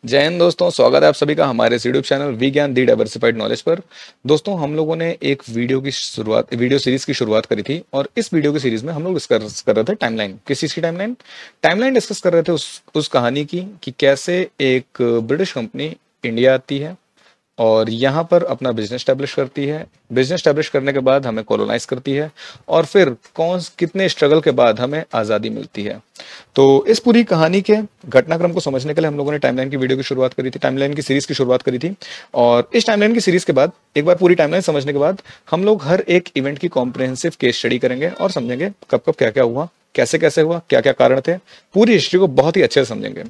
जय हिंद दोस्तों, स्वागत है आप सभी का हमारे इस यूट्यूब चैनल वी ज्ञान दी डाइवर्सिफाइड नॉलेज पर। दोस्तों, हम लोगों ने एक वीडियो सीरीज की शुरुआत करी थी और इस वीडियो की सीरीज में हम लोग डिस्कस कर रहे थे टाइमलाइन। किस चीज की टाइमलाइन? टाइमलाइन डिस्कस कर रहे थे उस कहानी की कि कैसे एक ब्रिटिश कंपनी इंडिया आती है और यहाँ पर अपना बिजनेस स्टैब्लिश करती है। बिजनेस स्टैब्लिश करने के बाद हमें कॉलोनाइज करती है और फिर कितने स्ट्रगल के बाद हमें आज़ादी मिलती है। तो इस पूरी कहानी के घटनाक्रम को समझने के लिए हम लोगों ने टाइमलाइन की वीडियो की शुरुआत करी थी, टाइमलाइन की सीरीज की शुरुआत करी थी। और इस टाइमलाइन की सीरीज के बाद एक बार पूरी टाइमलाइन समझने के बाद हम लोग हर एक इवेंट की कॉम्प्रिहेंसिव केस स्टडी करेंगे और समझेंगे कब कब क्या क्या हुआ, कैसे कैसे हुआ, क्या क्या कारण थे। पूरी हिस्ट्री को बहुत ही अच्छे से समझेंगे।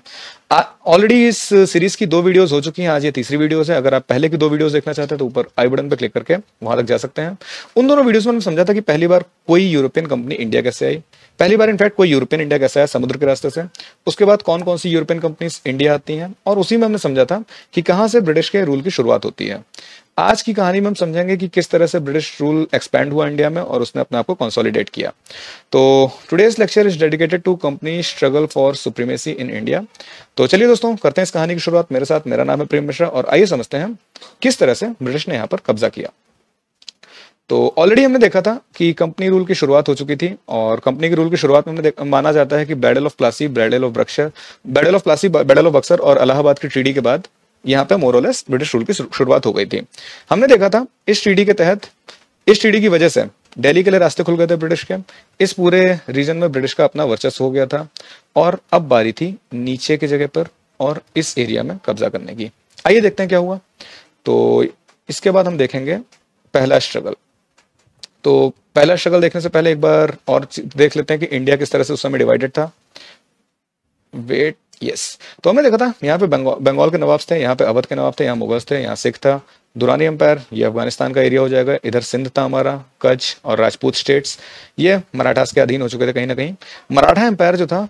ऑलरेडी इस सीरीज की 2 वीडियोस हो चुकी हैं, आज ये तीसरी वीडियोस है। अगर आप पहले की 2 वीडियोस देखना चाहते हैं तो ऊपर आई बटन पर क्लिक करके वहां तक जा सकते हैं। उन दोनों वीडियोस में हमने समझा था कि पहली बार कोई यूरोपियन कंपनी इंडिया कैसे आई, पहली बार इनफैक्ट कोई यूरोपियन इंडिया कैसे आया समुद्र के रास्ते से। उसके बाद कौन कौन सी यूरोपियन कंपनीज इंडिया आती हैं और उसी में हमने समझा था कि कहां से ब्रिटिश के रूल की शुरुआत होती है। आज की कहानी में हम समझेंगे कि किस तरह से ब्रिटिश रूल एक्सपैंड हुआ इंडिया में और उसने अपने आप को कंसोलिडेट किया। तो today's lecture is dedicated to company struggle for supremacy in India. तो चलिए दोस्तों, करते हैं इस कहानी की शुरुआत मेरे साथ। मेरा नाम है प्रेम मिश्रा और आइए समझते हैं किस तरह से ब्रिटिश ने यहाँ पर कब्जा किया। तो ऑलरेडी हमने देखा था कि कंपनी रूल की शुरुआत हो चुकी थी और कंपनी के रूल की शुरुआत में हमने माना जाता है कि battle of Plassey, battle of Buxar और इलाहाबाद की ट्रीडी के बाद यहाँ पे मोरलेस ब्रिटिश रूल की शुरुआत हो गई थी। हमने देखा था इस ट्रीडी के तहत, इस ट्रीडी की वजह से दिल्ली के लिए रास्ते खुल गए थे ब्रिटिश के। इस पूरे रीजन में ब्रिटिश का अपना वर्चस्व हो गया था और अब बारी थी नीचे की जगह पर और इस एरिया में कब्जा करने की। आइए देखते हैं क्या हुआ। तो इसके बाद हम देखेंगे पहला स्ट्रगल। तो पहला स्ट्रगल देखने से पहले एक बार और देख लेते हैं कि इंडिया किस तरह से उस समय डिवाइडेड था। Wait, yes. तो हमने देखा था यहाँ पे बंगाल के नवाब थे, यहाँ पे अवध के नवाब थे, यहाँ मुगल्स थे, यहाँ सिख था। दुरानी एम्पायर ये अफगानिस्तान का एरिया हो जाएगा। इधर सिंध था हमारा, कच्छ और राजपूत स्टेट्स ये मराठास के अधीन हो चुके थे कहीं ना कहीं। मराठा एम्पायर जो था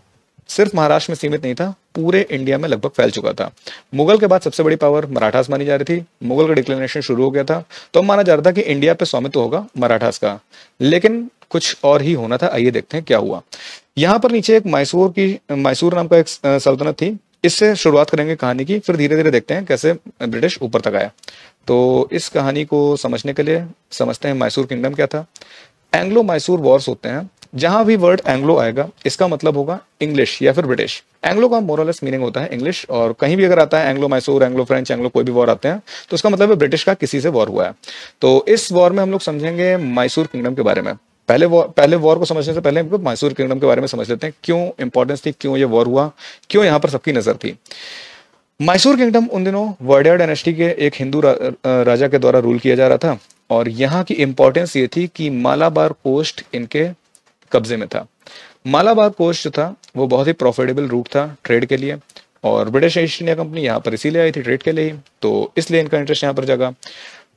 सिर्फ महाराष्ट्र में सीमित नहीं था, पूरे इंडिया में लगभग फैल चुका था। मुगल के बाद सबसे बड़ी पावर मराठास मानी जा रही थी। मुगल का डिक्लिनेशन शुरू हो गया था तो माना जा रहा था कि इंडिया पे स्वामित्व होगा मराठास का, लेकिन कुछ और ही होना था। आइए देखते हैं क्या हुआ। यहाँ पर नीचे एक मैसूर नाम का एक सल्तनत थी। इससे शुरुआत करेंगे कहानी की, फिर धीरे धीरे देखते हैं कैसे ब्रिटिश ऊपर तक आया। तो इस कहानी को समझने के लिए समझते हैं मैसूर किंगडम क्या था। एंग्लो मैसूर वॉर्स होते हैं। जहां भी वर्ड एंग्लो आएगा इसका मतलब होगा इंग्लिश या फिर ब्रिटिश। एंग्लो का मोरलेस मीनिंग होता है इंग्लिश, और कहीं भी अगर आता है Anglo Mysore, Anglo French, Anglo कोई भी वॉर आते हैं तो उसका मतलब है ब्रिटिश का किसी से वॉर हुआ है। तो इस वॉर में हम लोग समझेंगे मैसूर किंगडम के बारे में। पहले वॉर को समझने से पहले हम लोग मैसूर किंगडम के बारे में समझ लेते हैं, क्यों इंपॉर्टेंस थी, क्यों ये वॉर हुआ, क्यों यहाँ पर सबकी नजर थी। मैसूर किंगडम उन दिनों वॉडेयर डायनेस्टी के एक हिंदू राजा के द्वारा रूल किया जा रहा था और यहाँ की इंपॉर्टेंस ये थी कि मालाबार कोस्ट इनके कब्जे में था। मालाबार कोस्ट जो था वो बहुत ही प्रॉफिटेबल रूट था ट्रेड के लिए और ब्रिटिश ईस्ट इंडिया कंपनी यहाँ पर इसीलिए आई थी ट्रेड के लिए ही, तो इसलिए इनका इंटरेस्ट यहाँ पर जगा।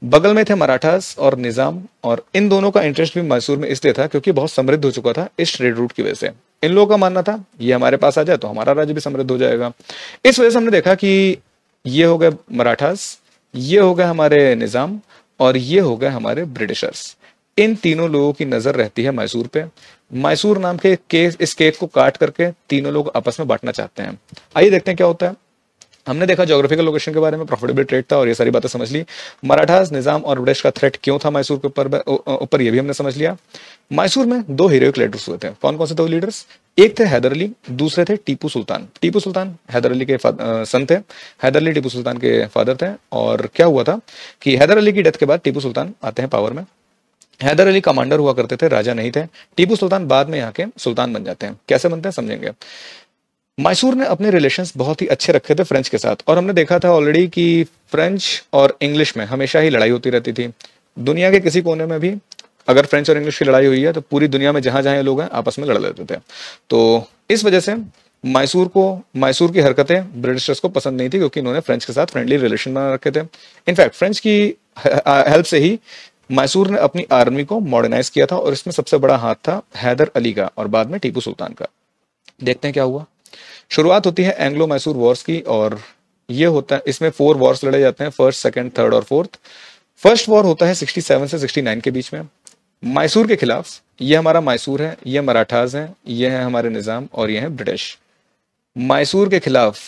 बगल में थे मराठास और निजाम, और इन दोनों का इंटरेस्ट भी मैसूर में इसलिए था क्योंकि बहुत समृद्ध हो चुका था इस ट्रेड रूट की वजह से। इन लोगों का मानना था ये हमारे पास आ जाए तो हमारा राज्य भी समृद्ध हो जाएगा। इस वजह से हमने देखा कि ये हो गए मराठास, ये हो गए हमारे निजाम और ये हो गए हमारे ब्रिटिशर्स। इन तीनों लोगों की नजर रहती है मैसूर पे। मैसूर नाम के इस केक को काट करके तीनों लोग आपस में बांटना चाहते हैं। आइए देखते हैं क्या होता है। हमने देखा ज्योग्राफिकल लोकेशन के बारे में, प्रॉफिटेबल ट्रेड था और ये सारी बातें समझ ली। मराठास, निजाम और ब्रिटिश का थ्रेट क्यों था मैसूर के ऊपर ये भी हमने समझ लिया। मैसूर में 2 हीरोइक लीडर्स हुए थे। कौन कौन से 2 लीडर्स? एक थे हैदर अली, दूसरे थे टीपू सुल्तान। टीपू सुल्तान हैदर अली के सन थे। हैदर अली टीपू सुल्तान के फादर थे। और क्या हुआ था कि हैदर अली की डेथ के बाद टीपू सुल्तान आते हैं पावर में। हैदर अली कमांडर हुआ करते थे, राजा नहीं थे। टीपू सुल्तान बाद में यहाँ के सुल्तान बन जाते हैं। कैसे बनते हैं समझेंगे। मैसूर ने अपने रिलेशंस बहुत ही अच्छे रखे थे फ्रेंच के साथ, और हमने देखा था ऑलरेडी कि फ्रेंच और इंग्लिश में हमेशा ही लड़ाई होती रहती थी। दुनिया के किसी कोने में भी अगर फ्रेंच और इंग्लिश की लड़ाई हुई है तो पूरी दुनिया में जहां जहां लोग हैं आपस में लड़ लेते थे। तो इस वजह से मैसूर की हरकतें ब्रिटिशर्स को पसंद नहीं थी क्योंकि इन्होंने फ्रेंच के साथ फ्रेंडली रिलेशन बना रखे थे। इनफैक्ट फ्रेंच की हेल्प से ही मैसूर ने अपनी आर्मी को मॉडर्नाइज किया था और इसमें सबसे बड़ा हाथ था हैदर अली का और बाद में टीपू सुल्तान का। देखते हैं क्या हुआ। शुरुआत होती है एंग्लो मैसूर वॉर्स की और ये होता है, इसमें 4 वॉर्स लड़े जाते हैं, फर्स्ट, सेकंड, थर्ड और फोर्थ। फर्स्ट वॉर होता है 67 से 69 के बीच में मैसूर के खिलाफ। ये हमारा मैसूर है, ये मराठास हैं, ये है हमारे निजाम और ये है ब्रिटिश। मैसूर के खिलाफ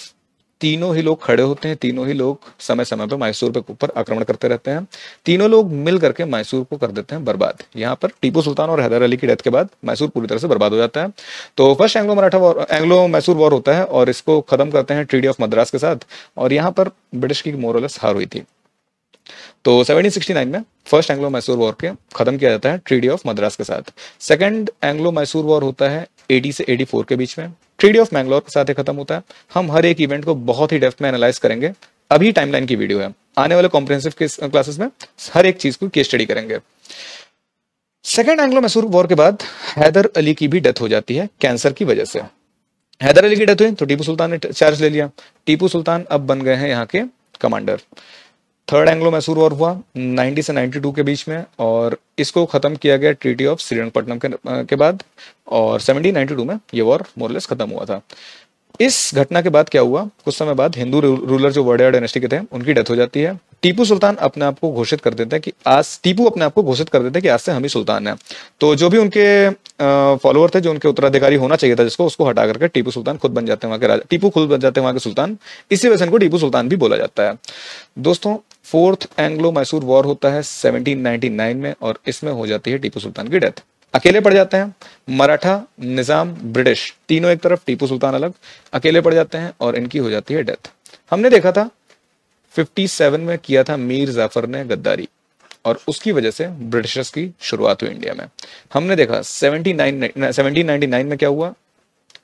तीनों ही लोग खड़े होते हैं, तीनों ही लोग समय समय पर मैसूर पे ऊपर आक्रमण करते रहते हैं, तीनों लोग मिल करके मैसूर को कर देते हैं बर्बाद। यहाँ पर टीपू सुल्तान और हैदर अली की डेथ के बाद मैसूर पूरी तरह से बर्बाद हो जाता है। तो first Anglo Maratha war, Anglo Mysore war होता है और इसको खत्म करते हैं ट्रीटी ऑफ मद्रास के साथ, और यहाँ पर ब्रिटिश की मोरलेस हार हुई थी। तो 1769 में फर्स्ट एंग्लो मैसूर वॉर के खत्म किया जाता है ट्रीटी ऑफ मद्रास के साथ। सेकंड एंग्लो मैसूर वॉर होता है 80 से 84 के बीच में, ट्रीटी ऑफ मैंगलोर के साथ खत्म होता है। हम हर एक इवेंट को बहुत ही डेप्थ में एनालाइज करेंगे, अभी टाइमलाइन की वीडियो है, आने वाले कॉम्प्रिहेंसिव क्लासेस में हर एक चीज को केस स्टडी करेंगे। सेकंड एंग्लो मैसूर वॉर के बाद हैदर अली की भी डेथ हो जाती है कैंसर की वजह से। हैदर अली की डेथ हुई तो टीपू सुल्तान ने चार्ज ले लिया। टीपू सुल्तान अब बन गए हैं यहाँ के commander. Third Anglo Mysore war हुआ 90 से 92 के बीच में, और इसको खत्म किया गया ट्रीटी ऑफ श्रीरंगपट्टनम के बाद, और 1792 में ये वॉर मोरलेस खत्म हुआ था। इस घटना के बाद क्या हुआ, कुछ समय बाद हिंदू रूलर जो वोडेयर डायनेस्टी के थे उनकी डेथ हो जाती है। टीपू सुल्तान अपने आप को घोषित कर देते हैं कि आज टीपू अपने आप को घोषित कर देते हैं कि आज से हम ही सुल्तान हैं। तो जो भी उनके फॉलोअर थे, जो उनके उत्तराधिकारी होना चाहिए था जिसको, उसको हटा करके टीपू सुल्तान खुद बन जाते हैं वहां के राजा, टीपू खुद बन जाते हैं वहां के सुल्तान। इसी वजह से इनको टीपू सुल्तान भी बोला जाता है। दोस्तों फोर्थ एंग्लो मैसूर वॉर होता है 1799 में, और इसमें हो जाती है टीपू सुल्तान की डेथ। अकेले पड़ जाते हैं, मराठा, निजाम, ब्रिटिश तीनों एक तरफ, टीपू सुल्तान अलग, अकेले पड़ जाते हैं और इनकी हो जाती है डेथ। हमने देखा था 57 में किया था मीर जाफर ने गद्दारी, और उसकी वजह से ब्रिटिशर्स की शुरुआत हुई इंडिया में। हमने देखा 1799 में क्या हुआ,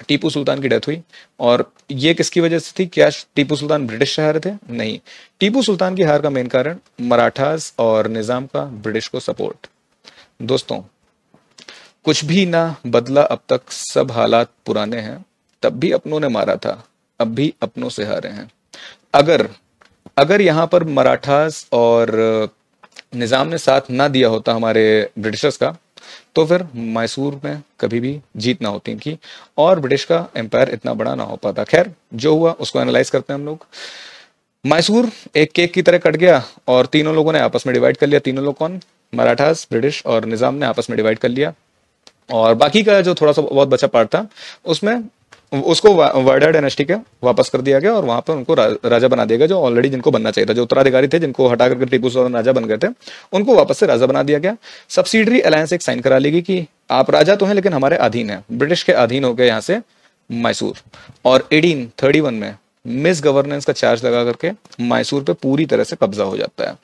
टीपू सुल्तान की डेथ हुई, और ये किसकी वजह से थी? क्या टीपू सुल्तान ब्रिटिश से हारे थे? नहीं, टीपू सुल्तान की हार का मेन कारण मराठास और निजाम का ब्रिटिश को सपोर्ट। दोस्तों कुछ भी ना बदला अब तक, सब हालात पुराने हैं, तब भी अपनों ने मारा था, अब भी अपनों से हारे हैं। अगर यहाँ पर मराठास और निजाम ने साथ ना दिया होता हमारे ब्रिटिशर्स का, तो फिर मैसूर में कभी भी जीत ना होती इनकी, और ब्रिटिश का एम्पायर इतना बड़ा ना हो पाता। खैर जो हुआ उसको एनालाइज करते हैं हम लोग। मैसूर एक केक की तरह कट गया और तीनों लोगों ने आपस में डिवाइड कर लिया। तीनों लोग कौन? मराठास, ब्रिटिश और निजाम ने आपस में डिवाइड कर लिया, और बाकी का जो थोड़ा सा बहुत बचा पार्ट था उसमें उसको वाडेयर डायनेस्टी के वापस कर दिया गया, और वहां पर उनको राजा बना दिया गया, जो ऑलरेडी जिनको बनना चाहिए था, जो उत्तराधिकारी थे जिनको हटा करके टीपू सुल्तान राजा बन गए थे, उनको वापस से राजा बना दिया गया। सब्सिडरी अलायंस एक साइन करा ली गई कि आप राजा तो हैं लेकिन हमारे अधीन है, ब्रिटिश के अधीन हो गए यहाँ से मैसूर। और 1831 में मिस गवर्नेंस का चार्ज लगा करके मैसूर पे पूरी तरह से कब्जा हो जाता है।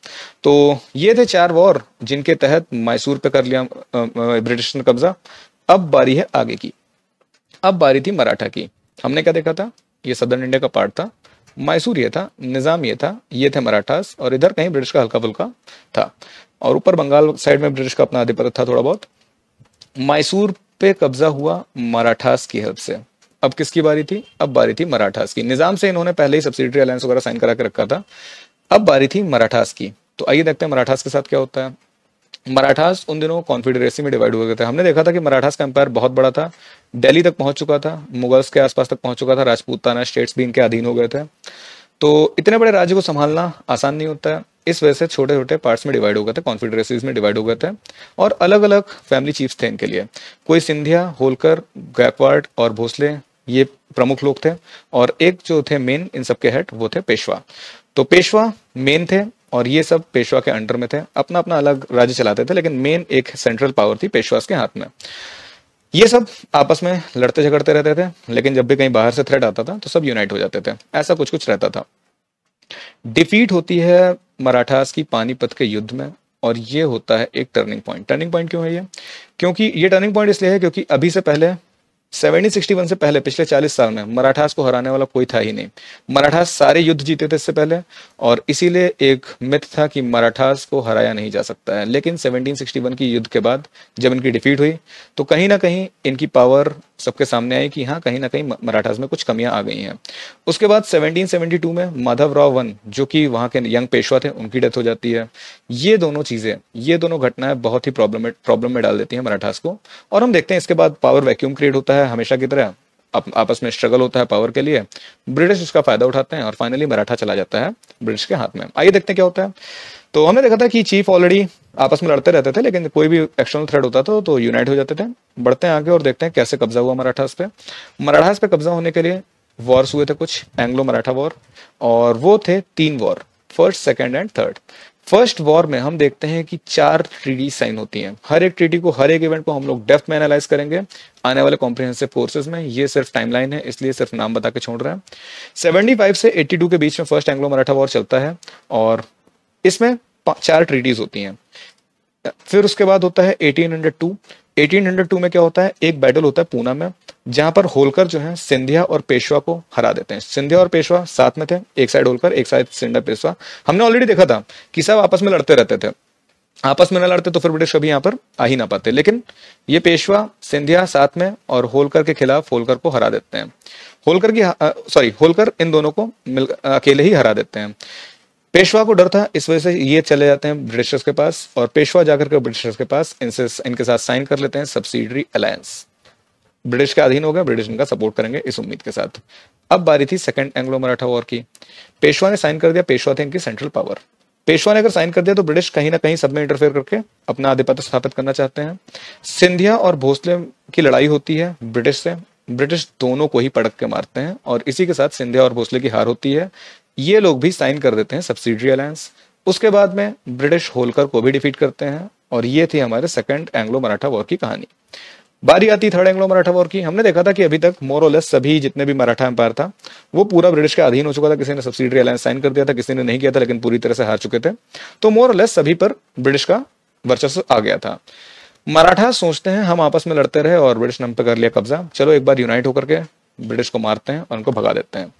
तो ये थे 4 वॉर जिनके तहत मैसूर पे कर लिया ब्रिटिश ने कब्जा। अब बारी है आगे की, अब बारी थी मराठा की। हमने क्या देखा था, ये सदर्न इंडिया का पार्ट था, मैसूर ये था, निजाम ये था, ये थे मराठास, और इधर कहीं ब्रिटिश का हल्का फुल्का था, और ऊपर बंगाल साइड में ब्रिटिश का अपना आधिपत्य था थोड़ा बहुत। मैसूर पे कब्जा हुआ मराठास की हेल्प से। अब किसकी बारी थी? अब बारी थी मराठास की। निजाम से इन्होंने पहले ही सब्सिडरी अलायंस वगैरह साइन करा के रखा था, अब बारी थी मराठास की। तो आइए देखते हैं मराठास के साथ क्या होता है। मराठास उन दिनों कॉन्फेडरेसी में डिवाइड हो गए थे। हमने देखा था कि मराठास का एम्पायर बहुत बड़ा था, दिल्ली तक पहुंच चुका था, मुगल्स के आसपास तक पहुंच चुका था, राजपूताना स्टेट्स भी इनके अधीन हो गए थे। तो इतने बड़े राज्य को संभालना आसान नहीं होता है, इस वजह से छोटे छोटे पार्ट्स में डिवाइड हो गए थे, कॉन्फेडरेसीज में डिवाइड हो गए थे, और अलग अलग फैमिली चीफ्स थे इनके लिए। कोई सिंधिया, होलकर, गायकवाड़ और भोसले ये प्रमुख लोग थे, और एक जो थे मेन इन सबके हेड वो थे पेशवा। तो पेशवा मेन थे, और ये सब पेशवा के अंडर में थे, अपना अपना अलग राज्य चलाते थे, लेकिन मेन एक सेंट्रल पावर थी पेशवास के हाथ में। ये सब आपस में लड़ते झगड़ते रहते थे, लेकिन जब भी कहीं बाहर से थ्रेट आता था तो सब यूनाइट हो जाते थे, ऐसा कुछ कुछ रहता था। डिफीट होती है मराठास की पानीपत के युद्ध में, और ये होता है एक टर्निंग पॉइंट। टर्निंग पॉइंट क्यों है ये? क्योंकि ये टर्निंग पॉइंट इसलिए है क्योंकि अभी से पहले 1761 से पहले पिछले 40 साल में मराठास को हराने वाला कोई था ही नहीं। मराठास सारे युद्ध जीते थे इससे पहले, और इसीलिए एक मिथ था कि मराठास को हराया नहीं जा सकता है। लेकिन 1761 की युद्ध के बाद जब इनकी डिफीट हुई तो कहीं ना कहीं इनकी पावर सबके सामने आई कि हाँ कहीं ना कहीं मराठास में कुछ कमियां आ गई हैं। उसके बाद 1772 में माधवराव वन जो कि वहाँ के यंग पेशवा थे उनकी डेथ हो जाती है। ये दोनों चीजें, ये दोनों घटनाएं बहुत ही प्रॉब्लम में डाल देती हैं मराठास को, और हम देखते हैं इसके बाद पावर वैक्यूम क्रिएट होता है हमेशा की तरह, आपस में स्ट्रगल होता है पावर के लिए, ब्रिटिश उसका फायदा उठाते हैं और फाइनली मराठा चला जाता है ब्रिटिश के हाथ में। आइए देखते हैं क्या होता है। तो हमने देखा था कि चीफ ऑलरेडी आपस में लड़ते रहते थे, लेकिन कोई भी एक्सटर्नल थ्रेट होता था तो यूनाइट हो जाते थे। बढ़ते हैं आगे और देखते हैं कैसे कब्जा हुआ मराठास पे। मराठास पे कब्जा होने के लिए वॉर्स हुए थे कुछ, एंग्लो मराठा वॉर, और वो थे 3 war, first, second and third. First war में हम देखते हैं कि 4 ट्रीटी साइन होती हैं। हर एक ट्रीटी को, हर एक इवेंट को हम लोग डेप्थ में एनालाइज करेंगे आने वाले कॉम्प्रिहेंसिव कोर्सेज में। ये सिर्फ टाइमलाइन है, इसलिए सिर्फ नाम बता के छोड़ रहे हैं। 75 से 82 के बीच में फर्स्ट एंग्लो मराठा वॉर चलता है और इसमें 4 ट्रीटीज होती हैं। फिर उसके बाद होता है 1802। 1802 में क्या होता है, एक बैटल होता है पूना में, जहां पर होलकर जो है सिंधिया और पेशवा को हरा देते हैं। सिंधिया और पेशवा साथ में थे, एक साइड होलकर, एक साइड सिंधिया पेशवा। हमने ऑलरेडी देखा था कि सब आपस में लड़ते रहते थे, आपस में न लड़ते तो फिर ब्रिटिश कभी यहाँ पर आ ही ना पाते, लेकिन ये पेशवा सिंधिया साथ में और होलकर के खिलाफ होलकर को हरा देते हैं। होलकर इन दोनों को अकेले ही हरा देते हैं। पेशवा को डर था, इस वजह से ये चले जाते हैं ब्रिटिशर्स के पास और पेशवा जाकर के ब्रिटिशर्स के पास इनके साथ साइन कर लेते हैं सब्सिडरी अलायंस। ब्रिटिश के अधीन हो गए, ब्रिटिश इनका सपोर्ट करेंगे इस उम्मीद के साथ। अब बारी थी सेकंड एंग्लो मराठा वॉर की। पेशवा ने साइन कर दिया, पेशवा थे इनकी सेंट्रल पावर। पेशवा ने अगर साइन कर दिया तो ब्रिटिश कहीं ना कहीं सब में इंटरफेयर करके अपना आधिपत्य स्थापित करना चाहते हैं। सिंधिया और भोसले की लड़ाई होती है ब्रिटिश से, ब्रिटिश दोनों को ही पटक के मारते हैं और इसी के साथ सिंधिया और भोसले की हार होती है। ये लोग भी साइन कर देते हैं सब्सिडरी अलायंस। उसके बाद में ब्रिटिश होलकर को भी डिफीट करते हैं और ये थी हमारे सेकंड एंग्लो मराठा वॉर की कहानी। बारी आती थर्ड एंग्लो मराठा वॉर की। हमने देखा था कि अभी तक मोर और लेस सभी जितने भी मराठा एम्पायर था वो पूरा ब्रिटिश के अधीन हो चुका था। किसी ने सब्सिडरी अलायंस साइन कर दिया था, किसी ने नहीं किया था, लेकिन पूरी तरह से हार चुके थे। तो मोर और लेस सभी पर ब्रिटिश का वर्चस्व आ गया था। मराठा सोचते हैं हम आपस में लड़ते रहे और ब्रिटिश ने हम पे कर लिया कब्जा, चलो एक बार यूनाइट होकर के ब्रिटिश को मारते हैं और उनको भगा देते हैं।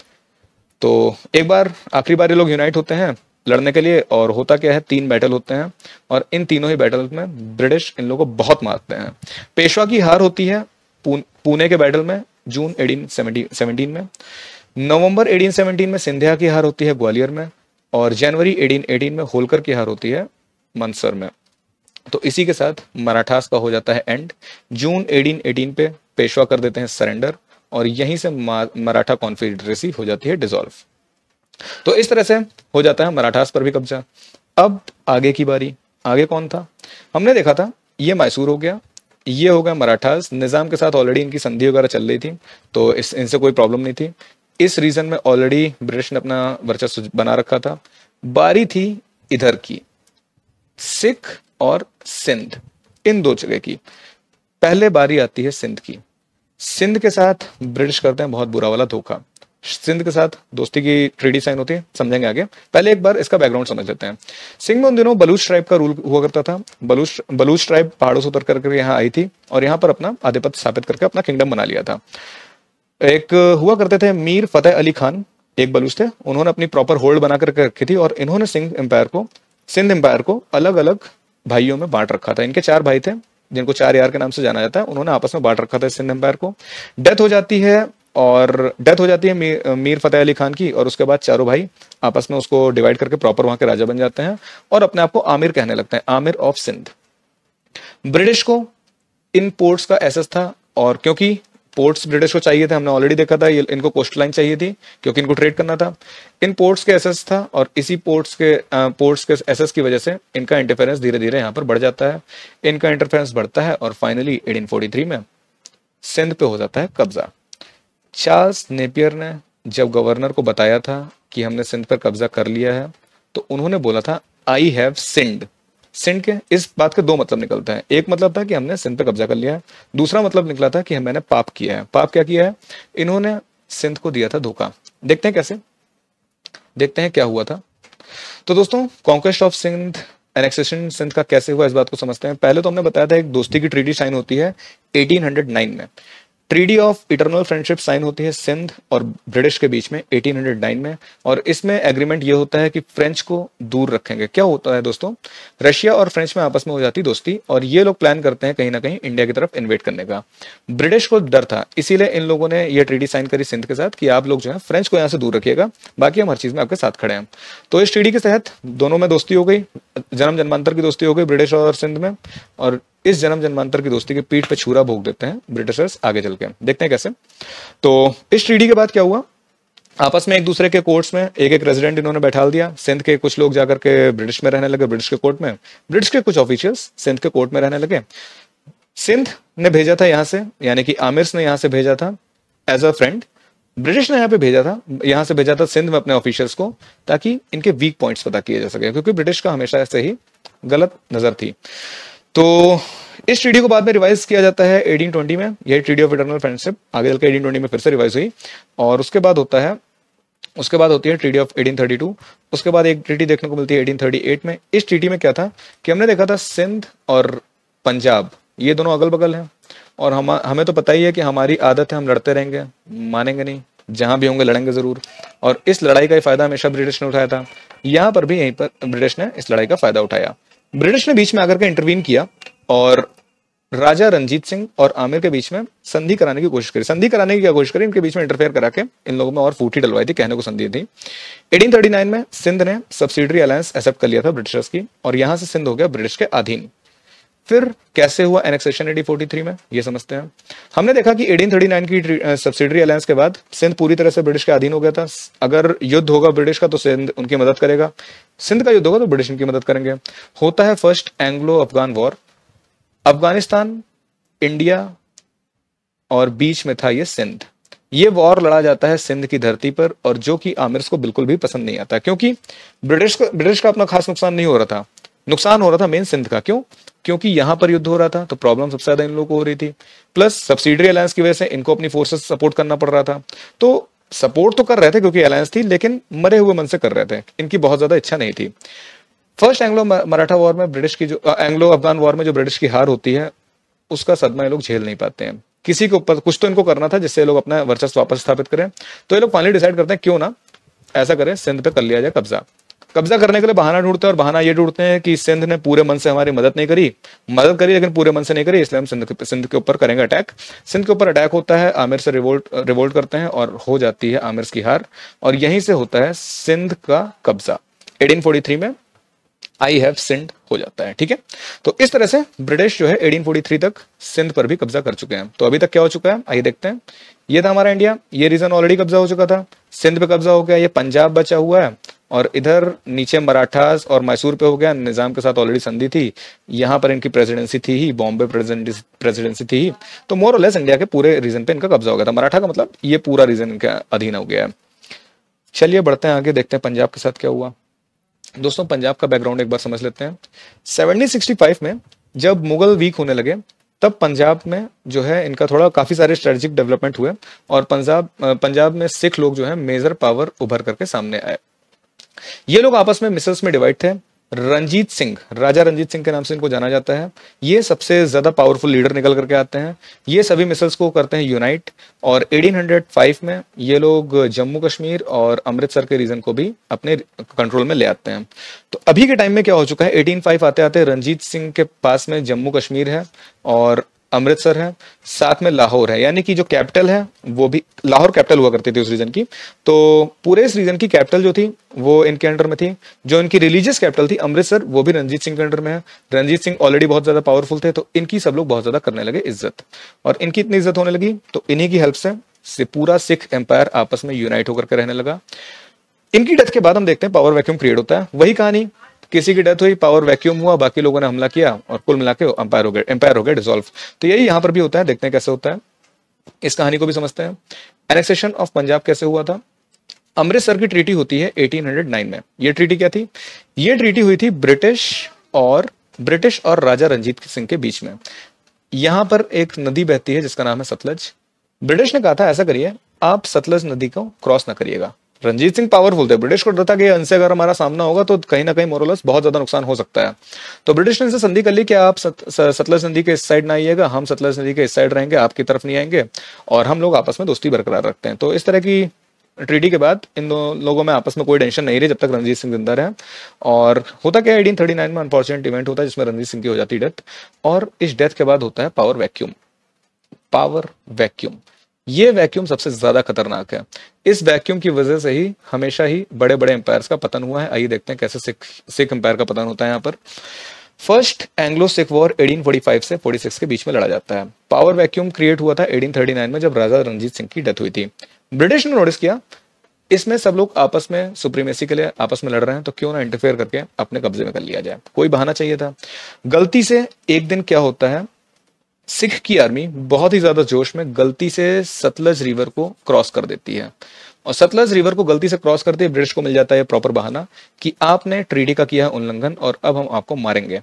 तो एक बार आखिरी बार ये लोग यूनाइट होते हैं लड़ने के लिए और होता क्या है, 3 बैटल होते हैं और इन तीनों ही बैटल में ब्रिटिश इन लोगों को बहुत मारते हैं। पेशवा की हार होती है पुणे के बैटल में जून 1817 में। नवंबर 1817 में सिंधिया की हार होती है ग्वालियर में और जनवरी 1818 में होलकर की हार होती है मंदसौर में। तो इसी के साथ मराठास का हो जाता है एंड। जून 1818 पे पेशवा कर देते हैं सरेंडर और यहीं से मराठा कॉन्फेडरेसी हो जाती है डिसॉल्व। तो इस तरह से हो जाता है मराठास पर भी कब्जा। अब आगे की बारी, आगे कौन था? हमने देखा था ये मैसूर हो गया, ये हो गया मराठास। निजाम के साथ ऑलरेडी इनकी संधि वगैरह चल रही थी तो इनसे कोई प्रॉब्लम नहीं थी। इस रीजन में ऑलरेडी ब्रिटिश ने अपना वर्चस्व बना रखा था। बारी थी इधर की, सिख और सिंध, इन 2 जगह की। पहले बारी आती है सिंध की। सिंध के साथ ब्रिटिश करते हैं बहुत बुरा वाला धोखा। सिंध के साथ दोस्ती की ट्रीटी साइन होती है, समझेंगे आगे। पहले एक बार इसका बैकग्राउंड समझ लेते हैं। सिंध में उन दिनों बलूच ट्राइब का रूल हुआ करता था। बलूच ट्राइब पहाड़ों से उतर करके यहाँ आई थी और यहाँ पर अपना आधिपत्य स्थापित करके अपना किंगडम बना लिया था। एक हुआ करते थे मीर फतेह अली खान, एक बलूच थे, उन्होंने अपनी प्रॉपर होल्ड बना करके रखी थी और इन्होंने सिंध एम्पायर को अलग अलग भाइयों में बांट रखा था। इनके 4 भाई थे जिनको 4 यार के नाम से जाना जाता है, उन्होंने आपस में बांट रखा था सिंध एम्पायर को। डेथ हो जाती है मीर फतेह अली खान की और उसके बाद चारों भाई आपस में उसको डिवाइड करके प्रॉपर वहां के राजा बन जाते हैं और अपने आप को आमिर कहने लगते हैं, आमिर ऑफ सिंध। ब्रिटिश को इन पोर्ट्स का एसेस था और क्योंकि पोर्ट्स ब्रिटिश को चाहिए थे, हमने ऑलरेडी देखा था, ये इनको कोस्ट लाइन चाहिए थी क्योंकि इनको ट्रेड करना था। इन पोर्ट्स के एसेस था और इसी पोर्ट्स के एसेस की वजह से इनका इंटरफेरेंस धीरे धीरे यहाँ पर बढ़ जाता है। इनका इंटरफेरेंस बढ़ता है और फाइनली 1843 में सिंध पे हो जाता है कब्जा। चार्ल्स नेपियर ने जब गवर्नर को बताया था कि हमने सिंध पर कब्जा कर लिया है तो उन्होंने बोला था आई हैव सिंड। सिंध के इस बात के 2 मतलब निकलते हैं। एक मतलब था कि हमने सिंध पर कब्जा कर लिया है, दूसरा मतलब निकला था कि मैंने पाप किया है। पाप क्या किया है? इन्होंने सिंध को दिया था धोखा। देखते हैं कैसे, देखते हैं क्या हुआ था। तो दोस्तों, conquest of Sindh, annexation Sindh का कैसे हुआ इस बात को समझते हैं। पहले तो हमने बताया था एक दोस्ती की ट्रीटी साइन होती है 1809 में। Treaty of eternal friendship sign होती है सिंध और ब्रिटिश के बीच में 1809 में और इसमें एग्रीमेंट ये होता है कि फ्रेंच को दूर रखेंगे। क्या होता है दोस्तों, रशिया और फ्रेंच में आपस में हो जाती दोस्ती और ये लोग प्लान करते हैं कहीं ना कहीं इंडिया की तरफ इन्वेट करने का। ब्रिटिश को डर था, इसीलिए इन लोगों ने ये ट्रीटी साइन करी सिंध के साथ कि आप लोग जो है फ्रेंच को यहाँ से दूर रखिएगा, बाकी हम हर चीज में आपके साथ खड़े हैं। तो इस ट्रीटी के तहत दोनों में दोस्ती हो गई, जन्म जन्मांतर की दोस्ती हो गई ब्रिटिश और सिंध में, और इस जन्म जन्मांतर की दोस्ती के पीठ पे छुरा भोग देते हैं ब्रिटिशर्स आगे चल के। देखते हैं कैसे। तो इस ट्रीटी के बाद क्या हुआ, आपस में एक दूसरे के कोर्ट्स में एक एक रेजिडेंट इन्होंने बैठाल दिया। सिंध के कुछ लोग जाकर के ब्रिटिश में रहने लगे, ब्रिटिश के कोर्ट में, ब्रिटिश के कुछ ऑफिशियल्स सिंध के कोर्ट में रहने लगे। सिंध ने भेजा था यहां से, यानी कि आमिर्स ने यहां से भेजा था एज अ फ्रेंड ब्रिटिश ने यहाँ पे भेजा था, यहाँ से भेजा था सिंध में अपने ऑफिशियल्स को, ताकि इनके वीक पॉइंट्स पता किए जा सके, क्योंकि ब्रिटिश का हमेशा ऐसे ही गलत नजर थी। तो इस ट्रीडी को बाद में रिवाइज किया जाता है 1820 में, यही ट्रीडी ऑफ इटर्नल फ्रेंडशिप आगे चलकर 1820 में फिर से रिवाइज हुई। और उसके बाद होती है ट्रीडी ऑफ 1832। उसके बाद एक ट्रीडी देखने को मिलती है 1838 में। इस ट्रीडी में क्या था कि हमने देखा था सिंध और पंजाब ये दोनों अगल बगल हैं, और हमें तो पता ही है कि हमारी आदत है हम लड़ते रहेंगे, मानेंगे नहीं, जहां भी होंगे लड़ेंगे जरूर। और इस लड़ाई का फायदा हमेशा ब्रिटिश ने उठाया था, यहां पर भी यहीं पर ब्रिटिश ने इस लड़ाई का फायदा उठाया। ब्रिटिश ने बीच में आकर के इंटरवीन किया और राजा रंजीत सिंह और आमिर के बीच में संधि कराने की कोशिश करी। संधि कराने की क्या कोशिश करी, इनके बीच में इंटरफेयर करा के इन लोगों में और फूटी डलवाई थी, कहने को संधि थी। 1839 में सिंध ने सब्सिडरी अलायंस एक्सेप्ट कर लिया था ब्रिटिशर्स की, और यहां से सिंध हो गया ब्रिटिश के अधीन। फिर कैसे हुआ एनेक्सेशन 1843 में, ये समझते हैं। हमने देखा कि 1839 की सब्सिडरी अलायंस के बाद सिंध पूरी तरह से ब्रिटिश के अधीन हो गया था। अगर युद्ध होगा ब्रिटिश का तो सिंध उनकी मदद करेगा, सिंध का युद्ध होगा तो ब्रिटिश उनकी मदद करेंगे। होता है first Anglo Afghan war, Afghanistan, India और बीच में था ये सिंध। ये वॉर लड़ा जाता है सिंध की धरती पर, और जो कि आमिर को बिल्कुल भी पसंद नहीं आता, क्योंकि ब्रिटिश का अपना खास नुकसान नहीं हो रहा था, नुकसान हो रहा था मेन सिंध का। क्यों? क्योंकि यहां पर युद्ध हो रहा था तो प्रॉब्लम सबसे ज्यादा इन लोगों को हो रही थी, प्लस सब्सिडरी अलायंस की वजह से इनको अपनी फोर्सेस सपोर्ट करना पड़ रहा था। तो सपोर्ट तो कर रहे थे क्योंकि अलायंस थी, लेकिन मरे हुए मन से कर रहे थे, इनकी बहुत ज्यादा इच्छा नहीं थी। फर्स्ट एंग्लो मराठा वॉर में ब्रिटिश की जो एंग्लो अफगान वॉर में जो ब्रिटिश की हार होती है, उसका सदमा ये लोग झेल नहीं पाते हैं। किसी के ऊपर कुछ तो इनको करना था जिससे ये लोग अपना वर्चस्व वापस स्थापित करें, तो ये लोग फाइनली डिसाइड करते हैं क्यों ना ऐसा करें, सिंध पे कर लिया जाए कब्जा। कब्जा करने के लिए बहाना ढूंढते हैं, और बहाना ये ढूंढते हैं कि सिंध ने पूरे मन से हमारी मदद करी लेकिन पूरे मन से नहीं करी, इसलिए हम सिंध के ऊपर करेंगे अटैक। सिंध के ऊपर अटैक होता है, आमिर से रिवोल्ट करते हैं और हो जाती है आमिर की हार, और यहीं से होता है सिंध का कब्जा। 1843 में आई हैव सिंध हो जाता है। ठीक है, तो इस तरह से ब्रिटिश जो है 1843 तक सिंध पर भी कब्जा कर चुके हैं। तो अभी तक क्या हो चुका है, आइए देखते हैं। ये था हमारा इंडिया, ये रीजन ऑलरेडी कब्जा हो चुका था, सिंध पे कब्जा हो गया, ये पंजाब बचा हुआ है, और इधर नीचे मराठास और मैसूर पे हो गया, निजाम के साथ ऑलरेडी संधि थी, यहाँ पर इनकी प्रेसिडेंसी थी ही, बॉम्बे प्रेसिडेंसी थी ही। तो मोर और लेस इंडिया के पूरे रीजन पे इनका कब्जा हो गया था। मराठा का मतलब ये पूरा रीजन इनका अधीन हो गया है। चलिए बढ़ते हैं आगे, देखते हैं पंजाब के साथ क्या हुआ। दोस्तों पंजाब का बैकग्राउंड एक बार समझ लेते हैं। 1765 में जब मुगल वीक होने लगे, तब पंजाब में जो है इनका थोड़ा काफी सारे स्ट्रेटेजिक डेवलपमेंट हुए, और पंजाब में सिख लोग जो है मेजर पावर उभर करके सामने आए। ये लोग आपस में मिसल्स में डिवाइड थे। रंजीत सिंह, राजा रंजीत सिंह के नाम से इनको जाना जाता है, ये सबसे ज्यादा पावरफुल लीडर निकल करके आते हैं। ये सभी मिसल्स को करते हैं यूनाइट, और 1805 में ये लोग जम्मू कश्मीर और अमृतसर के रीजन को भी अपने कंट्रोल में ले आते हैं। तो अभी के टाइम में क्या हो चुका है, 1805 आते आते रंजीत सिंह के पास में जम्मू कश्मीर है और अमृतसर है, साथ में लाहौर है, यानी कि जो कैपिटल है वो भी लाहौर कैपिटल हुआ करती थी उस रीजन की। तो पूरे इस रीजन की कैपिटल जो थी वो इनके अंडर में थी। जो इनकी रिलीजियस कैपिटल थी अमृतसर, वो भी रंजीत सिंह के अंडर में है। रंजीत सिंह ऑलरेडी बहुत ज्यादा पावरफुल थे, तो इनकी सब लोग बहुत ज्यादा करने लगे इज्जत, और इनकी इतनी इज्जत होने लगी तो इन्हीं की हेल्प से पूरा सिख एम्पायर आपस में यूनाइट होकर के रहने लगा। इनकी डेथ के बाद हम देखते हैं पावर वैक्यूम क्रिएट होता है। वही कहानी, किसी की डेथ हुई, पावर वैक्यूम हुआ, बाकी लोगों ने हमला किया, और कुल मिला के एम्पायर हो गया डिसॉल्व। तो यही यहां पर भी होता है, देखते हैं कैसे होता है। इस कहानी को भी समझते हैं। एनेक्सेशन ऑफ पंजाब कैसे हुआ था। अमृतसर की ट्रीटी होती है 1809 में। ये ट्रीटी क्या थी, ये ट्रीटी हुई थी ब्रिटिश और राजा रंजीत सिंह के बीच में। यहां पर एक नदी बहती है जिसका नाम है सतलज। ब्रिटिश ने कहा था ऐसा करिए, आप सतलज नदी को क्रॉस ना करिएगा। रंजीत सिंह पावरफुल थे, ब्रिटिश को डर था कि इनसे अगर हमारा सामना होगा तो कहीं ना कहीं मोरलेस बहुत ज्यादा नुकसान हो सकता है। तो ब्रिटिश ने इनसे संधि कर ली कि आप सतलज नदी के इस साइड ना आइएगा, हम सतलज नदी के इस साइड रहेंगे, आपकी तरफ नहीं आएंगे, और हम लोग आपस में दोस्ती बरकरार रखते हैं। तो इस तरह की ट्रीटी के बाद इन दोनों लोगों में आपस में कोई टेंशन नहीं रही जब तक रंजीत सिंह जिंदा रहे। और होता क्या है, 1839 में अनफॉर्चुनेट इवेंट होता है जिसमें रंजीत सिंह की हो जाती है डेथ, और इस डेथ के बाद होता है पावर वैक्यूम। ये वैक्यूम सबसे ज्यादा खतरनाक है। इस वैक्यूम की वजह से ही हमेशा ही बड़े बड़े एम्पायर्स का पतन हुआ है। आइए देखते हैं कैसे सिख एम्पायर का पतन होता है। यहाँ पर फर्स्ट एंग्लो सिख वॉर 1845 से 46 के बीच में लड़ा जाता है। पावर वैक्यूम क्रिएट हुआ था 1839 में जब राजा रंजीत सिंह की डेथ हुई थी। ब्रिटिश ने नोटिस किया इसमें सब लोग आपस में सुप्रीमेसी के लिए आपस में लड़ रहे हैं, तो क्यों ना इंटरफेयर करके अपने कब्जे में कर लिया जाए। कोई बहाना चाहिए था। गलती से एक दिन क्या होता है, सिख की आर्मी बहुत ही ज्यादा जोश में गलती से सतलज रिवर को क्रॉस कर देती है, और सतलज रिवर को गलती से क्रॉस करते ही ब्रिटिश को मिल जाता है प्रॉपर बहाना कि आपने ट्रीटी का किया है उल्लंघन और अब हम आपको मारेंगे।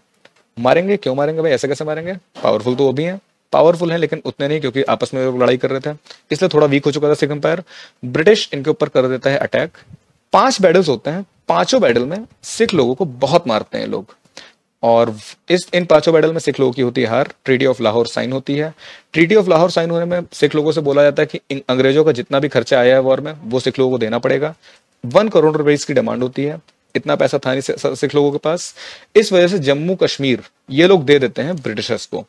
मारेंगे क्यों मारेंगे भाई, ऐसे कैसे मारेंगे? पावरफुल तो वो भी हैं, पावरफुल हैं लेकिन उतने नहीं, क्योंकि आपस में लोग लड़ाई कर रहे थे, इसलिए थोड़ा वीक हो चुका था सिख एम्पायर। ब्रिटिश इनके ऊपर कर देता है अटैक। 5 बैटल्स होते हैं, पांचों बैटल में सिख लोगों को बहुत मारते हैं लोग, और इन पांचों बैटल में सिख लोगों की होती है हार। ट्रीटी ऑफ लाहौर साइन होती है। ट्रीटी ऑफ लाहौर साइन होने में सिख लोगों से बोला जाता है कि अंग्रेजों का जितना भी खर्चा आया है वॉर में वो सिख लोगों को देना पड़ेगा। 1 करोड़ रुपए इसकी डिमांड होती है, इतना पैसा था नहीं सिख लोगों के पास। इस वजह से जम्मू कश्मीर ये लोग दे देते हैं ब्रिटिशर्स को।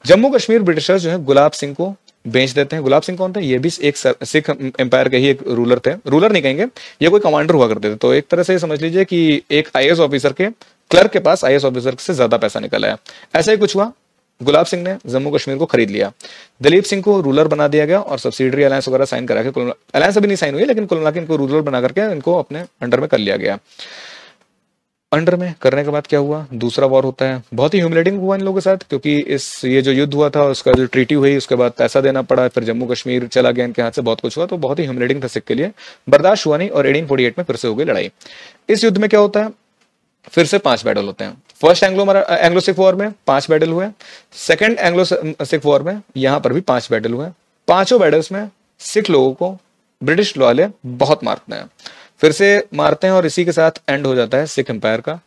जम्मू कश्मीर ब्रिटिशर्स जो है गुलाब सिंह को बेच देते हैं। गुलाब सिंह कौन थे? ये भी एक सिख एम्पायर के ही एक रूलर थे, रूलर नहीं कहेंगे, ये कोई कमांडर हुआ करते थे। तो एक तरह से समझ लीजिए कि एक आईएएस ऑफिसर के क्लर्क के पास आईएएस ऑफिसर से ज्यादा पैसा निकल आया। ऐसा ही कुछ हुआ, गुलाब सिंह ने जम्मू कश्मीर को खरीद लिया। दलीप सिंह को रूलर बना दिया गया और सब्सिडरी अलायंस वगैरह साइन करा के, अलायंस अभी नहीं साइन हुई लेकिन कुल मिला के इनको रूलर बना करके इनको अपने अंडर में कर लिया गया। अंडर में करने के बाद क्या हुआ? दूसरा वॉर होता है। बहुत ही ह्यूमिलेटिंग हुआ इन लोगों के साथ, क्योंकि ये जो युद्ध हुआ था उसका जो ट्रीटी हुई उसके बाद पैसा देना पड़ा, फिर जम्मू कश्मीर चला गया इनके हाथ से, बहुत कुछ हुआ, तो बहुत ही ह्यूमिलेटिंग था सिख के लिए, बर्दाश्त हुआ नहीं और 1848 में फिर से हो गई लड़ाई। इस युद्ध में क्या होता है? फिर से 5 बैटल होते हैं। फर्स्ट एंग्लो सिख वॉर में 5 बैटल हुए, सेकंड एंग्लो सिख वॉर में यहां पर भी 5 बैटल हुए। पांचों बैटल्स में सिख लोगों को ब्रिटिश वाले बहुत मारते हैं, फिर से मारते हैं, और इसी के साथ एंड हो जाता है सिख एम्पायर का।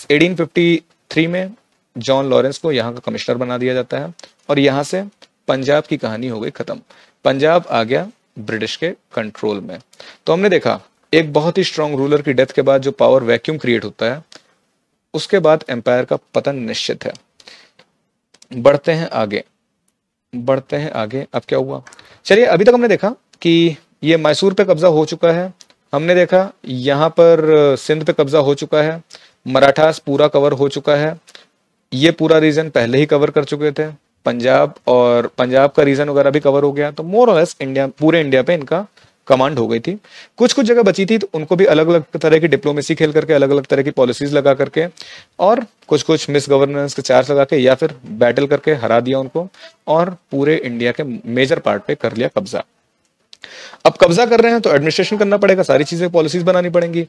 1853 में जॉन लॉरेंस को यहाँ का कमिश्नर बना दिया जाता है, और यहां से पंजाब की कहानी हो गई खत्म। पंजाब आ गया ब्रिटिश के कंट्रोल में। तो हमने देखा एक बहुत ही स्ट्रांग रूलर की डेथ के बाद जो पावर वैक्यूम क्रिएट होता है, उसके बाद एम्पायर का पतन निश्चित है। बढ़ते हैं आगे, बढ़ते हैं आगे। अब क्या हुआ? चलिए, अभी तक हमने देखा कि ये मैसूर पे कब्जा हो चुका है, हमने देखा यहाँ पर सिंध पे कब्जा हो चुका है, मराठास पूरा कवर हो चुका है, ये पूरा रीजन पहले ही कवर कर चुके थे, पंजाब और पंजाब का रीजन वगैरह भी कवर हो गया। तो मोर और लेस इंडिया, पूरे इंडिया पे इनका कमांड हो गई थी। कुछ कुछ जगह बची थी तो उनको भी अलग अलग तरह की डिप्लोमेसी खेल करके, अलग अलग तरह की पॉलिसीज लगा करके, और कुछ कुछ मिस गवर्नेंस के चार्ज लगा के या फिर बैटल करके हरा दिया उनको, और पूरे इंडिया के मेजर पार्ट पे कर लिया कब्जा। अब कब्जा कर रहे हैं तो एडमिनिस्ट्रेशन करना पड़ेगा, सारी चीजें पॉलिसीज बनानी पड़ेंगी।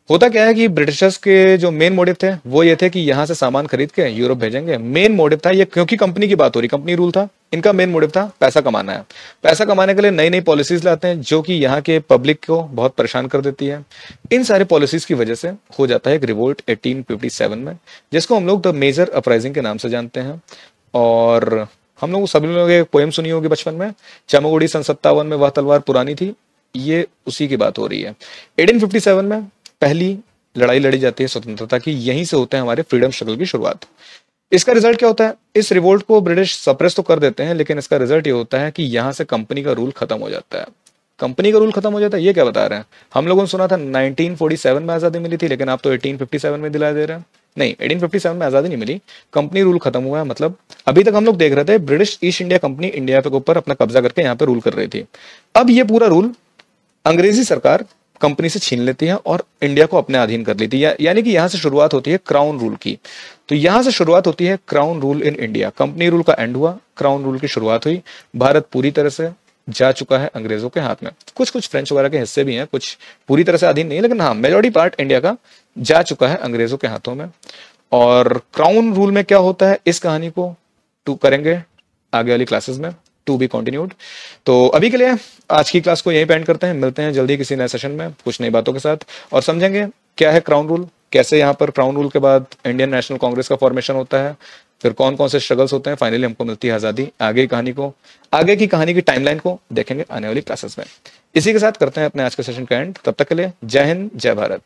होता क्या है कि ब्रिटिशर्स के जो मेन मोटिव थे वो ये थे कि यहां से सामान खरीद के यूरोप भेजेंगे। मेन मोटिव था ये, क्योंकि कंपनी की बात हो रही, कंपनी रूल था, इनका मेन मोटिव था पैसा कमाना है। पैसा कमाने के लिए नई नई पॉलिसीज लाते हैं जो कि यहाँ के पब्लिक को बहुत परेशान कर देती है। इन सारे पॉलिसीज की वजह से हो जाता है एक रिवोल्ट 1857 में, जिसको हम लोग द मेजर अपराइजिंग के नाम से जानते हैं। और हम लोग सभी लोग एक पोएम सुनी होगी बचपन में, चमगुड़ी सन 57 में वह तलवार पुरानी थी, ये उसी की बात हो रही है। 1857 में पहली लड़ाई लड़ी जाती है स्वतंत्रता की, यहीं से होता है हमारे फ्रीडम स्ट्रगल की शुरुआत। इसका रिजल्ट क्या होता है? इस रिवोल्ट को ब्रिटिश सप्रेस तो कर देते हैं, लेकिन इसका रिजल्ट ये होता है कि यहां से कंपनी का रूल खत्म हो जाता है। कंपनी का रूल खत्म हो जाता है, ये क्या बता रहे हैं? हम लोगों ने सुना था 1947 में आजादी मिली थी, लेकिन आप तो 1857 में दिला दे रहे हैं। नहीं, 1857 में आजादी नहीं मिली, कंपनी रूल खत्म हुआ है। मतलब अभी तक हम लोग देख रहे थे British east India company India के ऊपर अपना कब्जा करके यहाँ पे रूल कर रही थी। अब ये पूरा रूल अंग्रेजी सरकार कंपनी से छीन लेती है और इंडिया को अपने अधीन कर लेती है। यानी कि यहां से शुरुआत होती है क्राउन रूल की। तो यहां से शुरुआत होती है crown rule in India. Company rule का एंड हुआ, क्राउन रूल की शुरुआत हुई। भारत पूरी तरह से जा चुका है अंग्रेजों के हाथ में। कुछ कुछ फ्रेंच वगैरह के हिस्से भी हैं, कुछ पूरी तरह से अधीन नहीं, लेकिन हाँ मेजॉरिटी पार्ट इंडिया का जा चुका है अंग्रेजों के हाथों में। और क्राउन रूल में क्या होता है, इस कहानी को टू करेंगे आगे वाली क्लासेस में, टू बी कंटिन्यूड। तो अभी के लिए आज की क्लास को यहीं पे एंड करते हैं। मिलते हैं जल्दी किसी नए सेशन में कुछ नई बातों के साथ, और समझेंगे क्या है क्राउन रूल, कैसे यहाँ पर क्राउन रूल के बाद इंडियन नेशनल कांग्रेस का फॉर्मेशन होता है, फिर कौन कौन से स्ट्रगल्स होते हैं, फाइनली हमको मिलती है आजादी। आगे की कहानी की टाइमलाइन को देखेंगे आने वाली क्लासेस में। इसी के साथ करते हैं अपने आज के सेशन का एंड। तब तक के लिए जय हिंद, जय भारत।